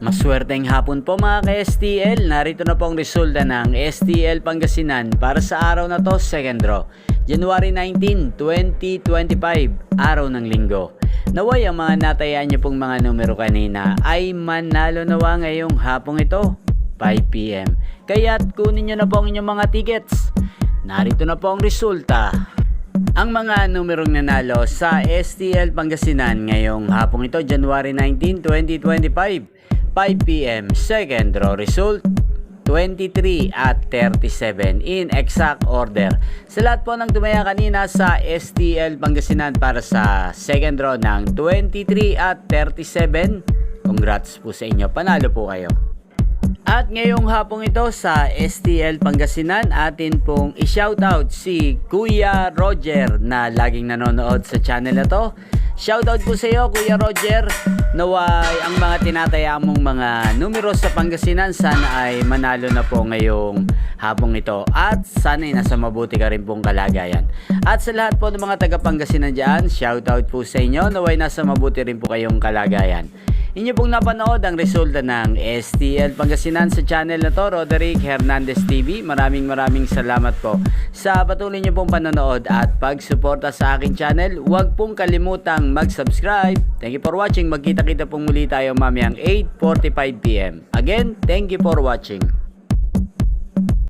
Maswerteng hapon po mga ka-STL, narito na po ang resulta ng STL Pangasinan para sa araw na to, second draw, January 19, 2025, araw ng linggo. Naway ang mga natayaan niyo pong mga numero kanina ay manalo nawa ngayong hapong ito, 5 PM. Kaya't kunin niyo na po ang inyong mga tickets. Narito na po ang resulta. Ang mga numerong nanalo sa STL Pangasinan ngayong hapong ito, January 19, 2025, 5 PM, second draw result 23 at 37 in exact order. Sa lahat po ng tumaya kanina sa STL Pangasinan para sa second draw ng 23 at 37, congrats po sa inyo, panalo po kayo. At ngayong hapong ito sa STL Pangasinan, atin pong i-shoutout si Kuya Roger na laging nanonood sa channel na to. Shoutout po sa iyo Kuya Roger. Naway ang mga tinataya mong mga numero sa Pangasinan sana ay manalo na po ngayong hapong ito. At sana ay nasa mabuti ka rin pong kalagayan. At sa lahat po ng mga taga Pangasinan dyan, shoutout po sa inyo. Naway nasa mabuti rin po kayong kalagayan. Inyo pong napanood ang resulta ng STL Pangasinan sa channel na to, Roderick Hernandez TV. Maraming salamat po sa patuloy nyo pong panonood at pagsuporta sa aking channel. Huwag pong kalimutang mag-subscribe. Thank you for watching. Magkita-kita pong muli tayo mamayang 8:45 PM. Again, thank you for watching.